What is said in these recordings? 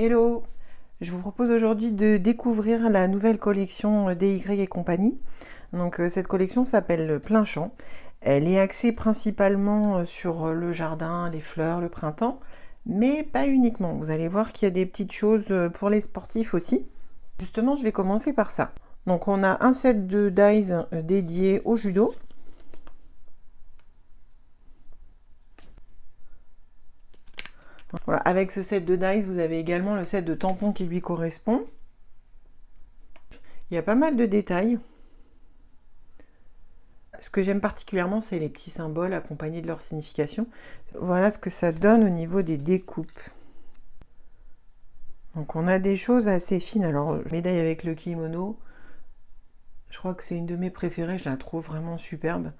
Hello! Je vous propose aujourd'hui de découvrir la nouvelle collection DY et compagnie. Donc cette collection s'appelle Plein Champ. Elle est axée principalement sur le jardin, les fleurs, le printemps, mais pas uniquement. Vous allez voir qu'il y a des petites choses pour les sportifs aussi. Justement, je vais commencer par ça. Donc on a un set de dies dédié au judo. Voilà, avec ce set de dies, vous avez également le set de tampons qui lui correspond. Il y a pas mal de détails. Ce que j'aime particulièrement, c'est les petits symboles accompagnés de leur signification. Voilà ce que ça donne au niveau des découpes. Donc on a des choses assez fines. Alors, médaille avec le kimono, je crois que c'est une de mes préférées. Je la trouve vraiment superbe.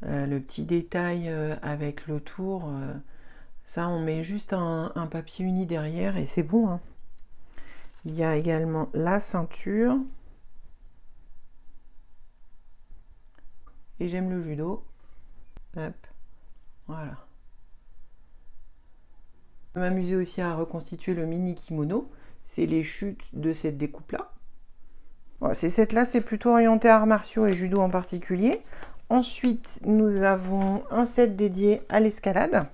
Le petit détail avec le tour, ça on met juste un papier uni derrière et c'est bon, hein. Il y a également la ceinture. Et j'aime le judo. Hop, voilà. Je peux m'amuser aussi à reconstituer le mini kimono. C'est les chutes de cette découpe-là. Bon, ces sets-là, c'est plutôt orienté arts martiaux et judo en particulier. Ensuite, nous avons un set dédié à l'escalade.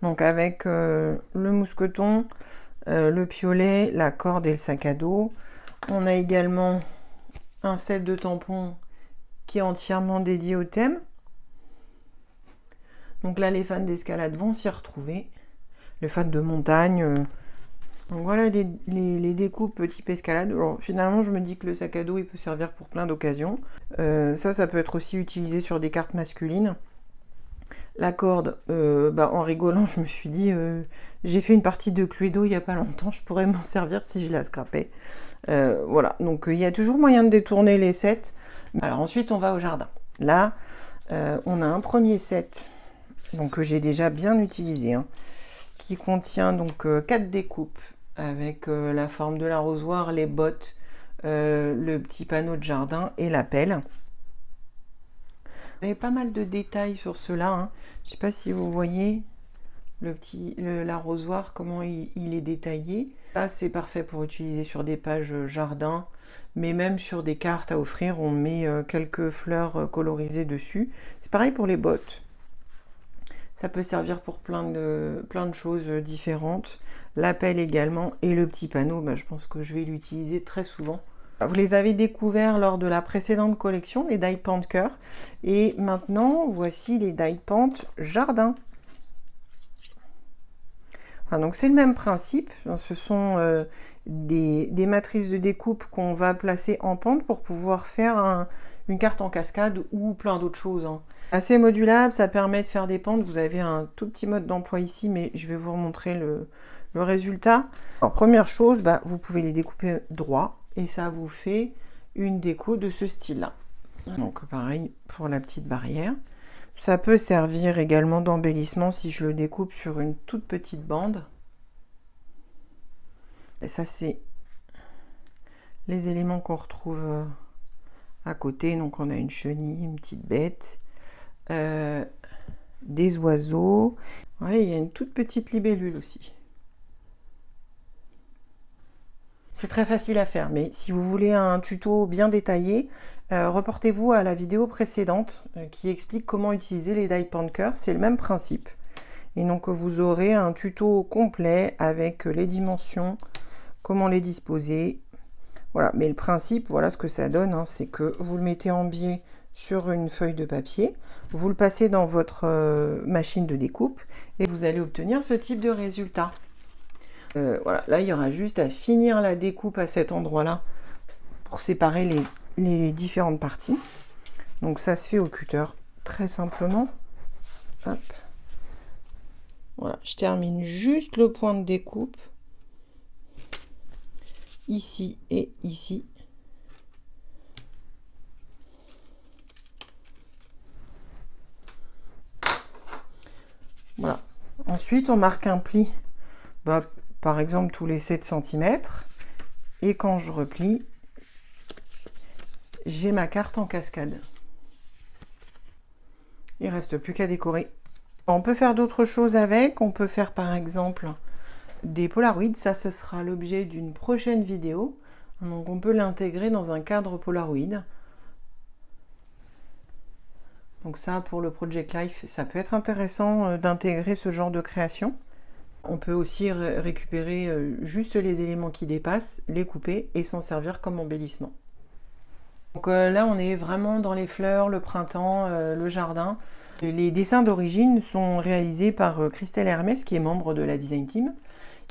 Donc avec le mousqueton, le piolet, la corde et le sac à dos. On a également un set de tampons qui est entièrement dédié au thème. Donc là, les fans d'escalade vont s'y retrouver. Les fans de montagne. Donc voilà les découpes type escalade. Alors, finalement, je me dis que le sac à dos, il peut servir pour plein d'occasions. Ça peut être aussi utilisé sur des cartes masculines. La corde, en rigolant, je me suis dit, j'ai fait une partie de Cluedo il n'y a pas longtemps, je pourrais m'en servir si je la scrapais. Voilà, donc il y a toujours moyen de détourner les sets. Alors ensuite, on va au jardin. Là, on a un premier set donc, que j'ai déjà bien utilisé, hein, qui contient donc 4 découpes avec la forme de l'arrosoir, les bottes, le petit panneau de jardin et la pelle. Vous avez pas mal de détails sur cela, hein. Je ne sais pas si vous voyez l'arrosoir, comment il est détaillé. Ça, c'est parfait pour utiliser sur des pages jardin, mais même sur des cartes à offrir, on met quelques fleurs colorisées dessus. C'est pareil pour les bottes. Ça peut servir pour plein de choses différentes. La pelle également et le petit panneau, je pense que je vais l'utiliser très souvent. Vous les avez découverts lors de la précédente collection, les die pant cœur. Et maintenant, voici les die pant jardin. Enfin, donc c'est le même principe. Ce sont des matrices de découpe qu'on va placer en pente pour pouvoir faire une carte en cascade ou plein d'autres choses, hein. Assez modulable, ça permet de faire des pentes. Vous avez un tout petit mode d'emploi ici, mais je vais vous remontrer le résultat. Alors, première chose, vous pouvez les découper droit et ça vous fait une déco de ce style-là. Donc pareil pour la petite barrière. Ça peut servir également d'embellissement si je le découpe sur une toute petite bande. Et ça, c'est les éléments qu'on retrouve à côté. Donc on a une chenille, une petite bête. Des oiseaux. Ouais, il y a une toute petite libellule aussi. C'est très facile à faire, mais si vous voulez un tuto bien détaillé, reportez-vous à la vidéo précédente qui explique comment utiliser les die pant cœur. C'est le même principe. Et donc vous aurez un tuto complet avec les dimensions, comment les disposer. Voilà, mais le principe, voilà ce que ça donne, hein, c'est que vous le mettez en biais sur une feuille de papier, vous le passez dans votre machine de découpe et vous allez obtenir ce type de résultat. Voilà, là il y aura juste à finir la découpe à cet endroit-là pour séparer les différentes parties. Donc ça se fait au cutter très simplement. Hop. Voilà, je termine juste le point de découpe ici et ici. Voilà. Ensuite, on marque un pli, par exemple tous les 7 cm. Et quand je replie, j'ai ma carte en cascade. Il ne reste plus qu'à décorer. On peut faire d'autres choses avec. On peut faire par exemple des Polaroids. Ça, ce sera l'objet d'une prochaine vidéo. Donc on peut l'intégrer dans un cadre Polaroid. Donc ça, pour le Project Life, ça peut être intéressant d'intégrer ce genre de création. On peut aussi récupérer juste les éléments qui dépassent, les couper et s'en servir comme embellissement. Donc là, on est vraiment dans les fleurs, le printemps, le jardin. Les dessins d'origine sont réalisés par Christelle Hermès, qui est membre de la Design Team,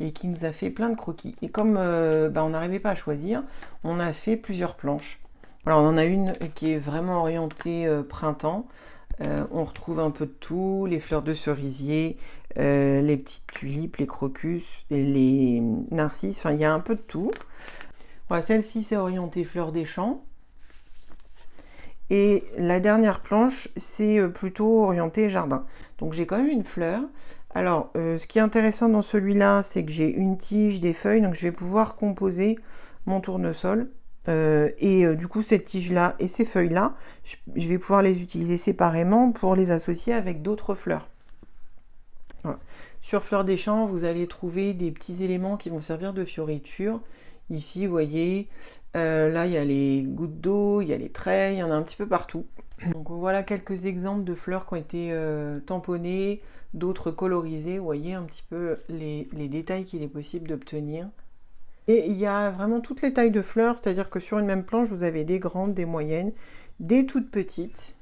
et qui nous a fait plein de croquis. Et comme on n'arrivait pas à choisir, on a fait plusieurs planches. Voilà, on en a une qui est vraiment orientée printemps. On retrouve un peu de tout, les fleurs de cerisier, les petites tulipes, les crocus, les narcisses, enfin il y a un peu de tout. Voilà, celle-ci c'est orientée fleurs des champs. Et la dernière planche, c'est plutôt orienté jardin. Donc j'ai quand même une fleur. Alors, ce qui est intéressant dans celui-là, c'est que j'ai une tige, des feuilles, donc je vais pouvoir composer mon tournesol. Du coup, cette tige-là et ces feuilles-là, je vais pouvoir les utiliser séparément pour les associer avec d'autres fleurs. Voilà. Sur Fleurs des Champs, vous allez trouver des petits éléments qui vont servir de fioriture. Ici, vous voyez, là, il y a les gouttes d'eau, il y a les traits, il y en a un petit peu partout. Donc voilà quelques exemples de fleurs qui ont été tamponnées, d'autres colorisées. Vous voyez un petit peu les détails qu'il est possible d'obtenir. Et il y a vraiment toutes les tailles de fleurs, c'est-à-dire que sur une même planche, vous avez des grandes, des moyennes, des toutes petites.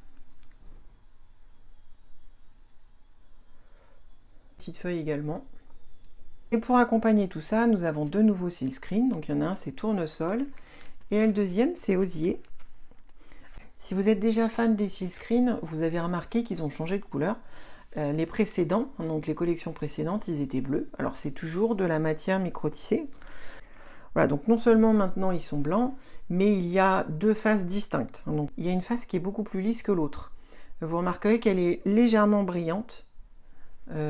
Petites feuilles également. Et pour accompagner tout ça, nous avons deux nouveaux silkscreens. Donc il y en a un, c'est Tournesol. Et le deuxième, c'est Osier. Si vous êtes déjà fan des silkscreens, vous avez remarqué qu'ils ont changé de couleur. Les précédents, donc les collections précédentes, ils étaient bleus. Alors c'est toujours de la matière micro-tissée. Voilà, donc non seulement maintenant ils sont blancs, mais il y a deux faces distinctes. Donc il y a une face qui est beaucoup plus lisse que l'autre. Vous remarquerez qu'elle est légèrement brillante.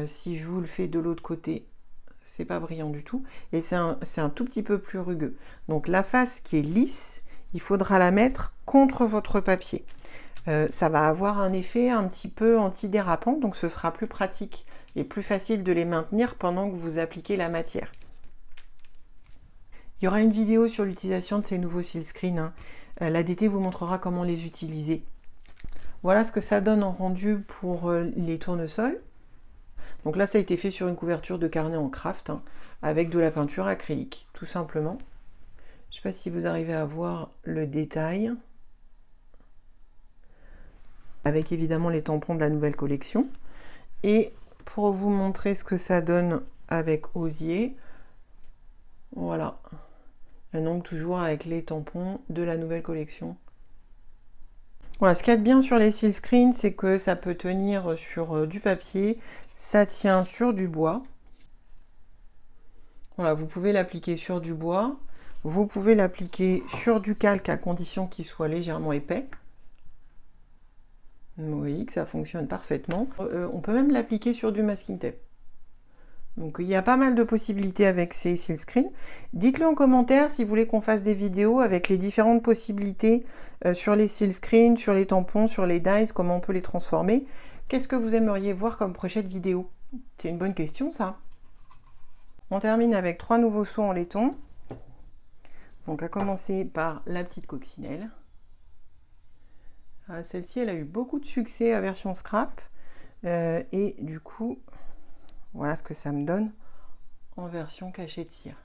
Si je vous le fais de l'autre côté, c'est pas brillant du tout. Et c'est un tout petit peu plus rugueux. Donc la face qui est lisse, il faudra la mettre contre votre papier. Ça va avoir un effet un petit peu antidérapant, donc ce sera plus pratique et plus facile de les maintenir pendant que vous appliquez la matière. Il y aura une vidéo sur l'utilisation de ces nouveaux silkscreens. Hein. L'ADT vous montrera comment les utiliser. Voilà ce que ça donne en rendu pour les tournesols. Donc là, ça a été fait sur une couverture de carnet en craft, hein, avec de la peinture acrylique, tout simplement. Je ne sais pas si vous arrivez à voir le détail. Avec évidemment les tampons de la nouvelle collection. Et pour vous montrer ce que ça donne avec Osier, voilà. Et donc toujours avec les tampons de la nouvelle collection. Voilà, ce qu'il y a de bien sur les silkscreens, c'est que ça peut tenir sur du papier, ça tient sur du bois. Voilà, vous pouvez l'appliquer sur du bois, vous pouvez l'appliquer sur du calque à condition qu'il soit légèrement épais. Vous voyez que ça fonctionne parfaitement. On peut même l'appliquer sur du masking tape. Donc il y a pas mal de possibilités avec ces silkscreens. Dites-le en commentaire si vous voulez qu'on fasse des vidéos avec les différentes possibilités sur les silkscreens, sur les tampons, sur les dies, comment on peut les transformer. Qu'est-ce que vous aimeriez voir comme prochaine vidéo? C'est une bonne question ça. On termine avec 3 nouveaux seaux en laiton. Donc à commencer par la petite coccinelle. Celle-ci, elle a eu beaucoup de succès à version scrap. Et du coup, voilà ce que ça me donne en version cachet-tire.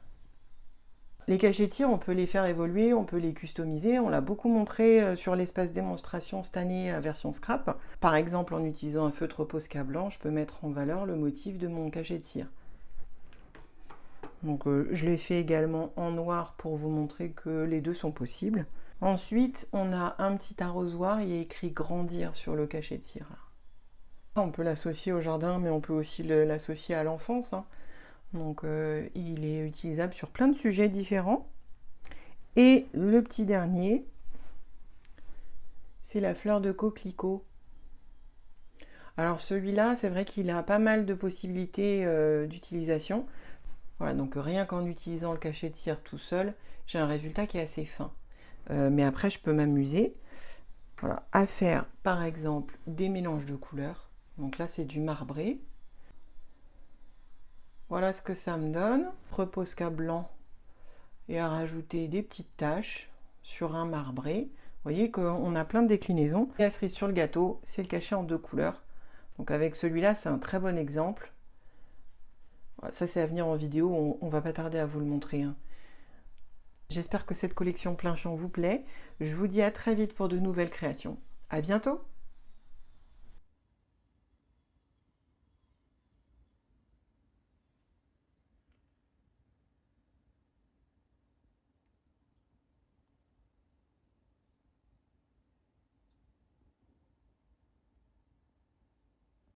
Les cachets-tire, on peut les faire évoluer, on peut les customiser. On l'a beaucoup montré sur l'espace démonstration cette année à version scrap. Par exemple, en utilisant un feutre Posca blanc, je peux mettre en valeur le motif de mon cachet-tire. Donc je l'ai fait également en noir pour vous montrer que les deux sont possibles. Ensuite, on a un petit arrosoir, il y a écrit grandir sur le cachet-tire. On peut l'associer au jardin, mais on peut aussi l'associer à l'enfance. Hein. Donc il est utilisable sur plein de sujets différents. Et le petit dernier, c'est la fleur de coquelicot. Alors celui-là, c'est vrai qu'il a pas mal de possibilités d'utilisation. Voilà, donc rien qu'en utilisant le cachet-tire tout seul, j'ai un résultat qui est assez fin. Mais après, je peux m'amuser à faire, par exemple, des mélanges de couleurs. Donc là, c'est du marbré. Voilà ce que ça me donne. Reposca blanc et à rajouter des petites taches sur un marbré. Vous voyez qu'on a plein de déclinaisons. La cerise sur le gâteau, c'est le cachet en 2 couleurs. Donc avec celui-là, c'est un très bon exemple. Voilà, ça, c'est à venir en vidéo, on va pas tarder à vous le montrer, hein. J'espère que cette collection plein champ vous plaît. Je vous dis à très vite pour de nouvelles créations. À bientôt!